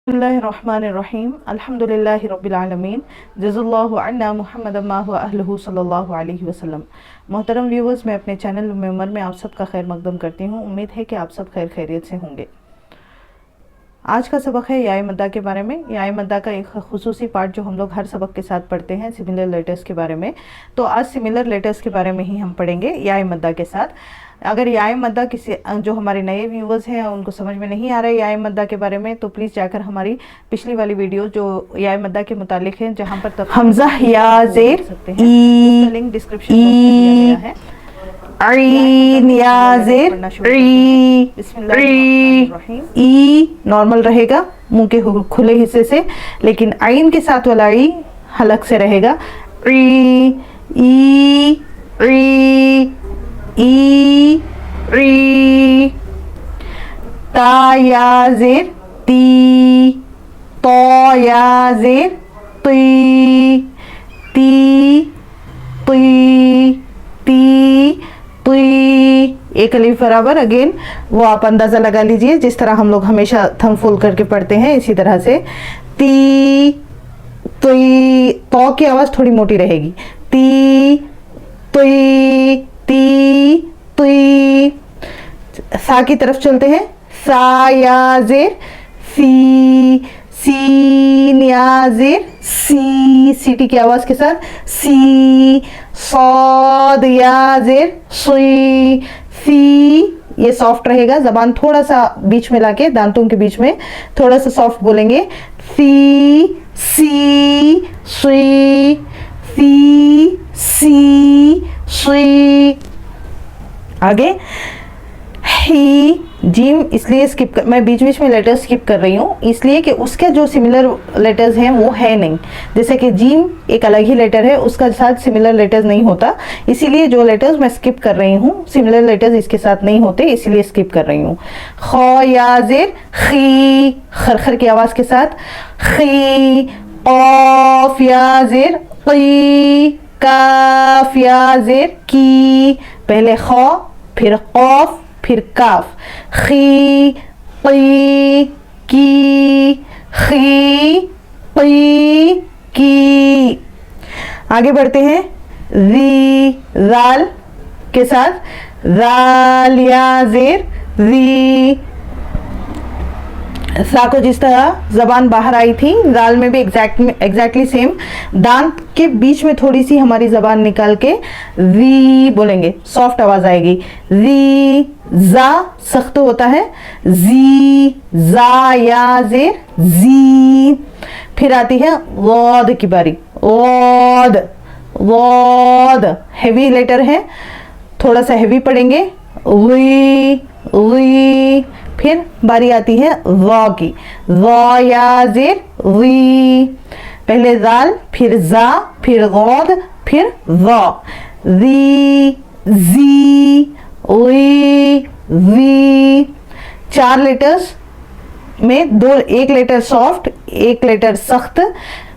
बिस्मिल्लाहिर्रहमानिर्रहीम अल्हम्दुलिल्लाहि रब्बिल आलमीन जज़ल्लाहु अन्ना मुहम्मदन मा हुवा अहलुहु सल्लल्लाहु अलैहि वसल्लम। मोहतरम व्यूवर्स, मैं अपने चैनल उम्मे उमर में आप सबका खैर मकदम करती हूँ। उम्मीद है कि आप सब खैर खैरियत से होंगे। आज का सबक है याय मद्दा के बारे में। याय मद्दा का एक खुसूसी पार्ट जो हम लोग हर सबक के साथ पढ़ते हैं, सिमिलर लेटर्स के बारे में। तो आज सिमिलर लेटर्स के बारे में ही हम पढ़ेंगे याय मद्दा के साथ। अगर याय मद्दा किसी जो हमारे नए व्यूवर्स हैं उनको समझ में नहीं आ रहा है याय मद्दा के बारे में, तो प्लीज़ जाकर हमारी पिछली वाली वीडियो जो याय मद्दा के मुतालिक है, जहाँ पर हमजा या ज़ेर ई लिंक डिस्क्रिप्शन बॉक्स में दिया गया है। आइन या ज़ेर री, बिस्मिल्लाहिर्रहमानिर्रहीम। ई नॉर्मल रहेगा मुंह के खुले हिस्से से, लेकिन आइन के साथ वाला ई हलक से रहेगा। री ई री ई री। ता या ज़ेर ती, तो या ज़ेर ती, ती ती ती ती। एक अलीफ बराबर, अगेन वो आप अंदाज़ा लगा लीजिए, जिस तरह हम लोग हमेशा थंब फुल करके पढ़ते हैं इसी तरह से। ती तुई, तो की आवाज़ थोड़ी मोटी रहेगी। ती तुई ती तुई। सा की तरफ चलते हैं। सा या ज़ेर सी, सीन या ज़ेर सी, सीटी की आवाज़ के साथ सी। सौद या ज़ेर सुई, सी। ये सॉफ्ट रहेगा, जबान थोड़ा सा बीच में लाके दांतों के बीच में थोड़ा सा सॉफ्ट बोलेंगे। सी सी सुई, सी सी सुई। आगे ही जिम, इसलिए स्किप मैं बीच बीच में लेटर्स स्किप कर रही हूँ, इसलिए कि उसके जो सिमिलर लेटर्स हैं वो है नहीं। जैसे कि जिम एक अलग ही लेटर है, उसका साथ सिमिलर लेटर्स नहीं होता, इसीलिए जो लेटर्स मैं स्किप कर रही हूँ, सिमिलर लेटर्स इसके साथ नहीं होते, इसीलिए स्किप कर रही हूँ। खौ या ज़ेर खी, खरखर की आवाज़ के साथ खी। क़ाफ या ज़ेर क़ी, काफ या ज़ेर की। पहले खौ, फिर क़ाफ, फिर काफ। खी क़ी की, खी क़ी की। आगे बढ़ते हैं। री जाल के साथ। जाल या ज़ेर री। सा को जिस तरह जबान बाहर आई थी, जाल में भी एग्जैक्टली सेम, दांत के बीच में थोड़ी सी हमारी जबान निकाल के री बोलेंगे, सॉफ्ट आवाज आएगी। री। जा सख्त होता है। जी, जा या ज़ेर जी। फिर आती है वाद की बारी। वाद, वाद हेवी लेटर है, थोड़ा सा हेवी पढ़ेंगे। वी वी। फिर बारी आती है वा की। वा या ज़ेर वी। पहले जाल, फिर जा, फिर गौद, फिर वा। री जी वी वी। चार लेटर्स में दो, एक लेटर सॉफ्ट, एक लेटर सख्त,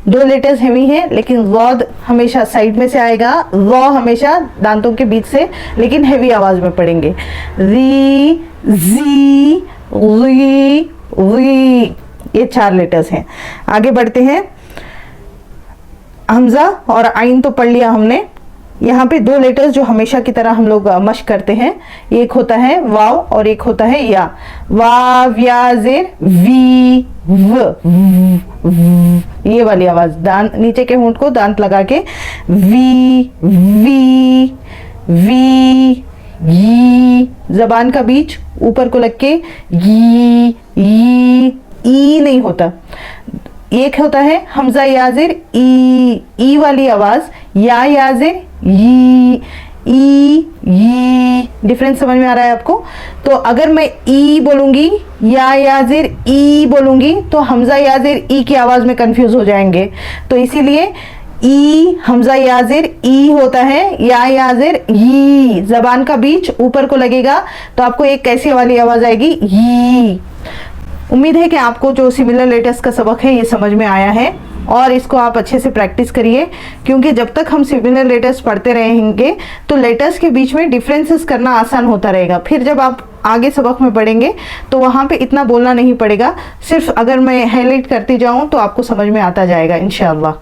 दो लेटर्स हेवी हैं, लेकिन वॉद हमेशा साइड में से आएगा, वॉ हमेशा दांतों के बीच से, लेकिन हेवी आवाज में पढ़ेंगे। री जी वी वी। ये चार लेटर्स हैं। आगे बढ़ते हैं। हमजा और आइन तो पढ़ लिया हमने। यहाँ पे दो लेटर्स जो हमेशा की तरह हम लोग मश्क करते हैं, एक होता है वाव और एक होता है या। वाव या ज़ेर वी व, ये वाली आवाज, दांत नीचे के होंठ को दांत लगा के वी वी वी। यी, जबान का बीच ऊपर को लग के यी ई नहीं होता। एक होता है हमजा या ज़ेर ई वाली आवाज, या ज़ेर ई ई। डिफरेंस समझ में आ रहा है आपको? तो अगर मैं ई बोलूंगी, या ज़ेर ई बोलूंगी, तो हमजा या ज़ेर ई की आवाज में कंफ्यूज हो जाएंगे। तो इसीलिए ई हमजा या ज़ेर ई होता है, या ज़ेर ई, जबान का बीच ऊपर को लगेगा, तो आपको एक कैसी वाली आवाज आएगी, ई। उम्मीद है कि आपको जो सिमिलर लेटर्स का सबक है ये समझ में आया है। और इसको आप अच्छे से प्रैक्टिस करिए, क्योंकि जब तक हम सिमिलर लेटर्स पढ़ते रहेंगे तो लेटर्स के बीच में डिफरेंसेस करना आसान होता रहेगा। फिर जब आप आगे सबक में पढ़ेंगे तो वहाँ पे इतना बोलना नहीं पड़ेगा, सिर्फ अगर मैं हाईलाइट करती जाऊँ तो आपको समझ में आता जाएगा इंशाअल्लाह।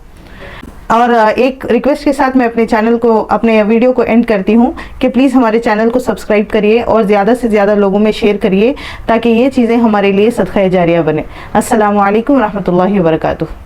और एक रिक्वेस्ट के साथ मैं अपने वीडियो को एंड करती हूँ कि प्लीज़ हमारे चैनल को सब्सक्राइब करिए और ज़्यादा से ज़्यादा लोगों में शेयर करिए, ताकि ये चीज़ें हमारे लिए सदका जारिया बने। अस्सलामु अलैकुम रहमतुल्लाहि व बरकातुहू।